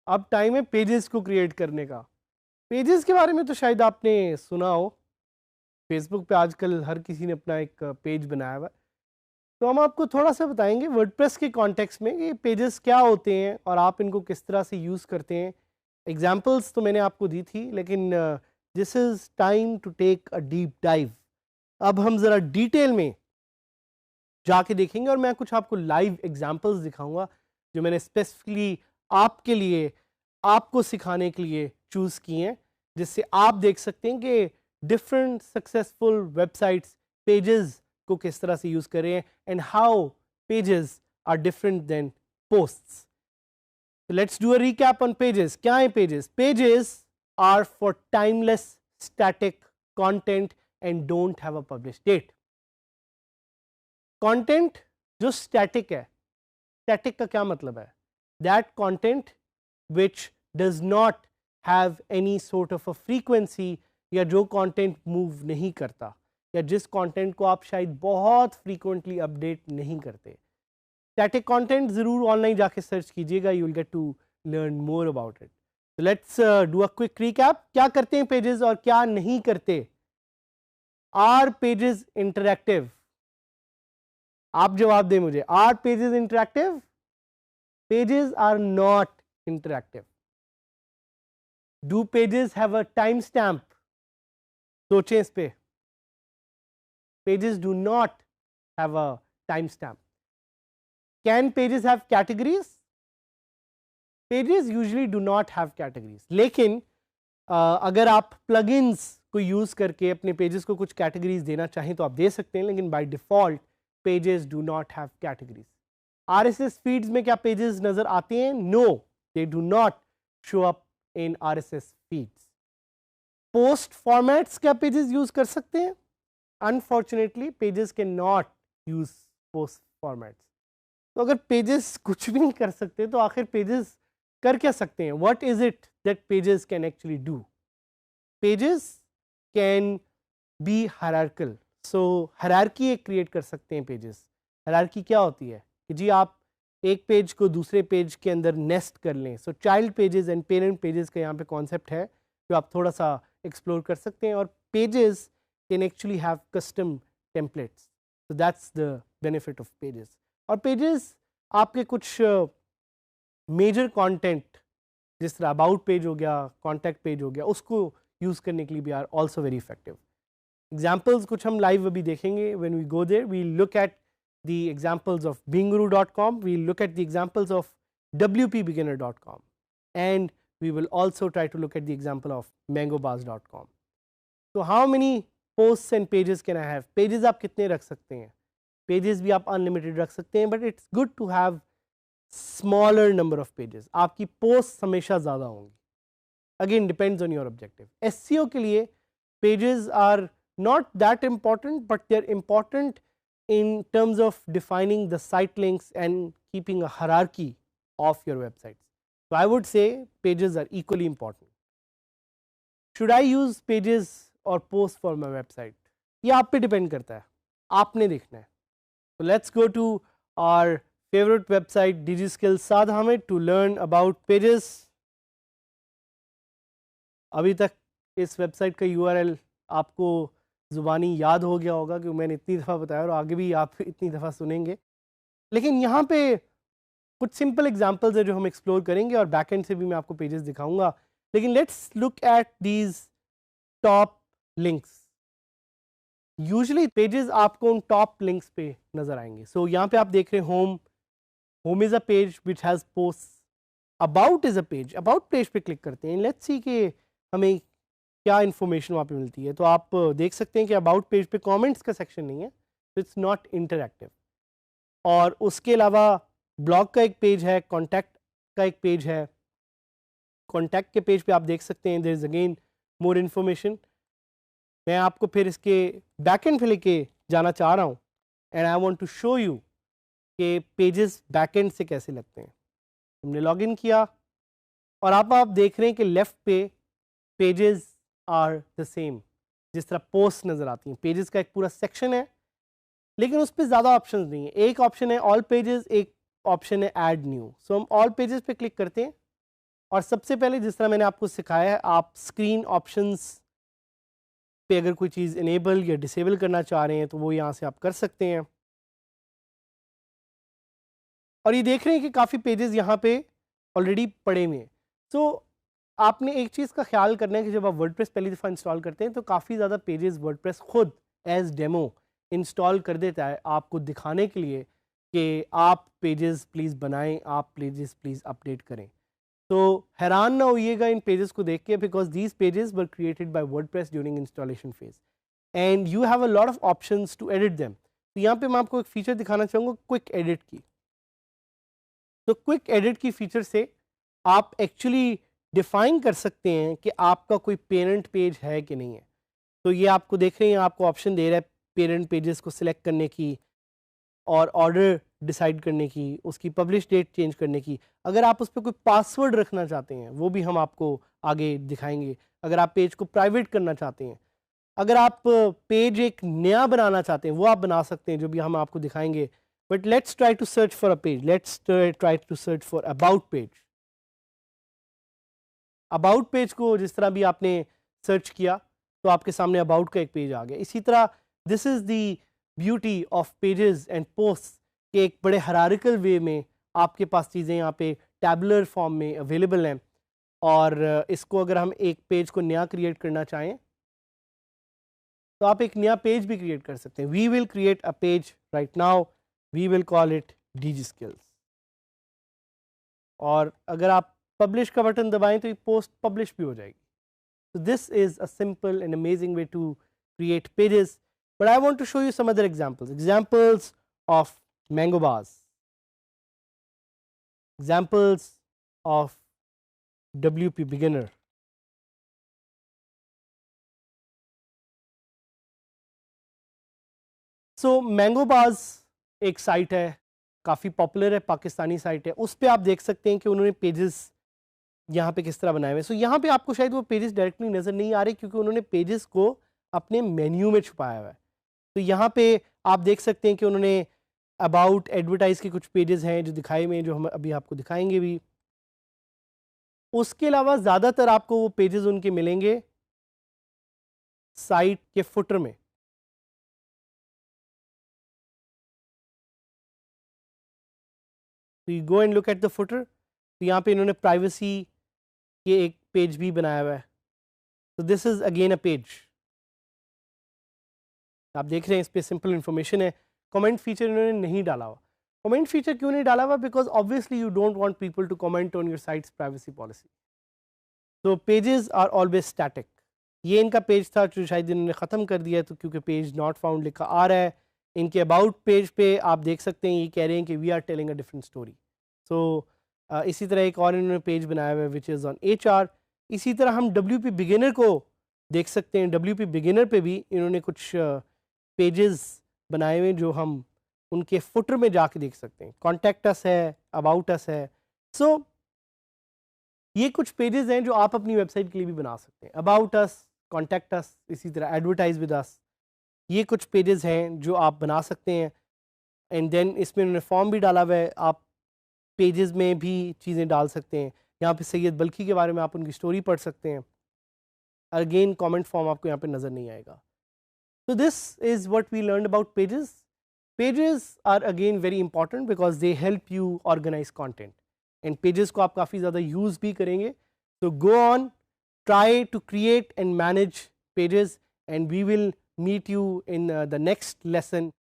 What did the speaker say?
अब टाइम है पेजेस को क्रिएट करने का। पेजेस के बारे में तो शायद आपने सुना हो, फेसबुक पे आजकल हर किसी ने अपना एक पेज बनाया हुआ है। तो हम आपको थोड़ा सा बताएंगे वर्डप्रेस के कॉन्टेक्स्ट में कि पेजेस क्या होते हैं और आप इनको किस तरह से यूज़ करते हैं। एग्जाम्पल्स तो मैंने आपको दी थी, लेकिन this is time to take a deep dive. अब हम ज़रा डिटेल में जाके देखेंगे और मैं कुछ आपको लाइव एग्जांपल्स दिखाऊंगा जो मैंने स्पेसिफिकली आपके लिए, आपको सिखाने के लिए चूज़ किए हैं, जिससे आप देख सकते हैं कि डिफरेंट सक्सेसफुल वेबसाइट्स पेजेस को किस तरह से यूज़ कर रहे हैं and how pages are different than posts. Let's do a recap on pages. क्या है pages? Pages are for timeless static content and don't have a publish date. Content जो स्टैटिक है, स्टैटिक का क्या मतलब है? That content which does not have any sort of a frequency, या जो कंटेंट मूव नहीं करता, या जिस कंटेंट को आप शायद बहुत फ्रीक्वेंटली अपडेट नहीं करते। स्टैटिक कंटेंट जरूर ऑनलाइन जाके सर्च कीजिएगा, you will get to learn more about it. Let's do a quick recap. क्या करते हैं पेजेस और क्या नहीं करते? Are pages interactive? आप जवाब दें मुझे। Are pages interactive? Pages are not interactive. Do pages have a time stamp? सोचें इस पे। Pages do not have a time stamp. Can pages have categories? Pages usually do not have categories, लेकिन अगर आप प्लगइन्स को use करके अपने pages को कुछ कैटेगरीज देना चाहें तो आप दे सकते हैं, लेकिन by default pages do not have categories. RSS feeds में क्या पेजेस नजर आते हैं? No, they do not show up in RSS feeds. Post formats क्या पेजेस यूज कर सकते हैं? Unfortunately pages can not use post formats. तो अगर पेजेस कुछ भी नहीं कर सकते तो आखिर पेजेस कर क्या सकते हैं? What is it that pages can actually do? Pages can be hierarchical. So hierarchy एक क्रिएट कर सकते हैं पेजेस। हायरार्की क्या होती है कि जी आप एक पेज को दूसरे पेज के अंदर नेस्ट कर लें। So child pages and parent pages का यहाँ पे कॉन्सेप्ट है जो आप थोड़ा सा एक्सप्लोर कर सकते हैं। और pages can actually have custom templates, so that's the benefit of pages. और पेजेस आपके कुछ मेजर कंटेंट जिस तरह अबाउट पेज हो गया, कॉन्टैक्ट पेज हो गया, उसको यूज़ करने के लिए भी are also very effective. Examples कुछ हम लाइव अभी देखेंगे। When we go there we look at the examples of binguru.com, we look at the examples of wpbeginner.com, and we will also try to look at the example of mangobars.com. so how many posts and pages can I have? pages आप कितने रख सकते हैं? pages भी आप unlimited रख सकते हैं, but it's good to have smaller number of pages. आपकी posts हमेशा ज़्यादा होंगी। again depends on your objective. SEO के लिए pages are not that important, but they are important in terms of defining the site links and keeping a hierarchy of your websites. So I would say pages are equally important. Should I use pages or posts for my website? ये आप पे depend करता है, आपने देखना है। So let's go to our favorite website DigiSkills Saad Hamid to learn about pages. अभी तक इस वेबसाइट का URL आपको ज़ुबानी याद हो गया होगा कि मैंने इतनी दफ़ा बताया और आगे भी आप इतनी दफ़ा सुनेंगे। लेकिन यहाँ पे कुछ सिंपल एग्जांपल्स है जो हम एक्सप्लोर करेंगे और बैकएंड से भी मैं आपको पेजेस दिखाऊंगा। लेकिन let's look at these top links. Usually pages आपको उन टॉप लिंक्स पे नजर आएंगे। सो यहाँ पे आप देख रहे हैं home. Home is a page which has post. About is a page. About page पे क्लिक करते हैं, लेट्स सी कि हमें क्या इन्फॉर्मेशन वहाँ पे मिलती है। तो आप देख सकते हैं कि अबाउट पेज पे कमेंट्स का सेक्शन नहीं है, तो इट्स नॉट इंटरैक्टिव। और उसके अलावा ब्लॉग का एक पेज है, कॉन्टैक्ट का एक पेज है। कॉन्टैक्ट के पेज पे आप देख सकते हैं there is again more information. मैं आपको फिर इसके बैकएंड पे लेके जाना चाह रहा हूँ and I want to show you कि पेजेस बैकएंड से कैसे लगते हैं। हमने लॉगिन किया और आप देख रहे हैं कि लेफ्ट पे पेजेस आर द सेम। जिस तरह पोस्ट नज़र आती हैं, पेजेस का एक पूरा सेक्शन है, लेकिन उस पर ज़्यादा ऑप्शन नहीं है। एक ऑप्शन है ऑल पेजेस, एक ऑप्शन है ऐड न्यू। सो हम ऑल पेजेस पे क्लिक करते हैं और सबसे पहले जिस तरह मैंने आपको सिखाया है, आप स्क्रीन ऑप्शंस पे अगर कोई चीज़ इनेबल या डिसेबल करना चाह रहे हैं तो वो यहाँ से आप कर सकते हैं। और ये देख रहे हैं कि काफ़ी पेजेस यहाँ पे ऑलरेडी पड़े हुए हैं। सो आपने एक चीज़ का ख्याल करना है कि जब आप वर्डप्रेस पहली दफ़ा इंस्टॉल करते हैं तो काफ़ी ज़्यादा पेजेस वर्डप्रेस खुद एज डेमो इंस्टॉल कर देता है आपको दिखाने के लिए कि आप पेजेस प्लीज़ बनाएं, आप पेजेस प्लीज़ अपडेट करें। तो हैरान ना होइएगा इन पेजेस को देख के, because these pages were created by WordPress during installation phase and you have a lot of options to edit them. तो यहाँ पे मैं आपको एक फीचर दिखाना चाहूँगा, क्विक एडिट की। तो क्विक एडिट की फीचर से आप एक्चुअली डिफाइन कर सकते हैं कि आपका कोई पेरेंट पेज है कि नहीं है। तो ये आपको देख रहे हैं, आपको ऑप्शन दे रहा है पेरेंट पेजेस को सिलेक्ट करने की और ऑर्डर डिसाइड करने की, उसकी पब्लिश डेट चेंज करने की। अगर आप उस पर कोई पासवर्ड रखना चाहते हैं वो भी हम आपको आगे दिखाएंगे। अगर आप पेज को प्राइवेट करना चाहते हैं, अगर आप पेज एक नया बनाना चाहते हैं वो आप बना सकते हैं, जो भी हम आपको दिखाएंगे। But let's try to search for a page, let's try to search for about page. About page को जिस तरह भी आपने सर्च किया तो आपके सामने अबाउट का एक पेज आ गया। इसी तरह this is the beauty of pages and post के एक बड़े हायरार्किकल वे में आपके पास चीज़ें यहाँ पे टैबुलर फॉर्म में अवेलेबल हैं। और इसको अगर हम एक पेज को नया क्रिएट करना चाहें तो आप एक नया पेज भी क्रिएट कर सकते हैं। We will create a page right now, we will call it DG skills. और अगर आप पब्लिश का बटन दबाएं तो ये पोस्ट पब्लिश भी हो जाएगी। So this is a simple and amazing way to create pages. But I want to show you some other examples. Examples of mango bars. Examples of WP beginner. So mango bars एक site है, काफ़ी popular है, Pakistani site है। उस पर आप देख सकते हैं कि उन्होंने पेजेस यहाँ पे किस तरह बनाए हुए हैं। सो यहाँ पे आपको शायद वो पेजेस डायरेक्टली नज़र नहीं आ रहे क्योंकि उन्होंने पेजेस को अपने मेन्यू में छुपाया हुआ है। तो यहाँ पे आप देख सकते हैं कि उन्होंने अबाउट एडवर्टाइज के कुछ पेजेस हैं जो दिखाए हुए हैं, जो हम अभी आपको दिखाएंगे भी। उसके अलावा ज़्यादातर आपको वो पेजेस उनके मिलेंगे साइट के फुटर में। तो you go and look at the footer. तो यहाँ पे इन्होंने प्राइवेसी के एक पेज भी बनाया हुआ है। तो this is again a page, आप देख रहे हैं इस पर सिंपल इन्फॉर्मेशन है। कमेंट फीचर इन्होंने नहीं डाला हुआ। कमेंट फीचर क्यों नहीं डाला हुआ? Because obviously you don't want people to comment on your site's privacy policy. तो पेजेस आर ऑलवेज स्टैटिक। ये इनका पेज था जो शायद इन्होंने ख़त्म कर दिया, तो क्योंकि पेज नॉट फाउंड लिखा आ रहा है। इनके अबाउट पेज पे आप देख सकते हैं ये कह रहे हैं कि we are telling a different story. So इसी तरह एक और इन्होंने पेज बनाया हुआ है विच इज़ ऑन HR। इसी तरह हम WP बिगिनर को देख सकते हैं। WP बिगिनर पे भी इन्होंने कुछ पेजेस बनाए हुए जो हम उनके फुटर में जाके देख सकते हैं। कॉन्टैक्ट अस है, अबाउट अस है। सो ये कुछ पेजेस हैं जो आप अपनी वेबसाइट के लिए भी बना सकते हैं। अबाउट अस, कॉन्टैक्ट अस, इसी तरह एडवर्टाइज विद अस, ये कुछ पेजेस हैं जो आप बना सकते हैं। एंड देन इसमें उन्होंने फॉर्म भी डाला हुआ है, आप पेजेस में भी चीज़ें डाल सकते हैं। यहाँ पे सैयद बल्खी के बारे में आप उनकी स्टोरी पढ़ सकते हैं। अगेन कमेंट फॉर्म आपको यहाँ पे नज़र नहीं आएगा। So this is what we learned about pages. Pages are again very important because they help you organize content. And pages को आप काफ़ी ज़्यादा use भी करेंगे। So go on, try to create and manage pages, and we will meet you in the next lesson.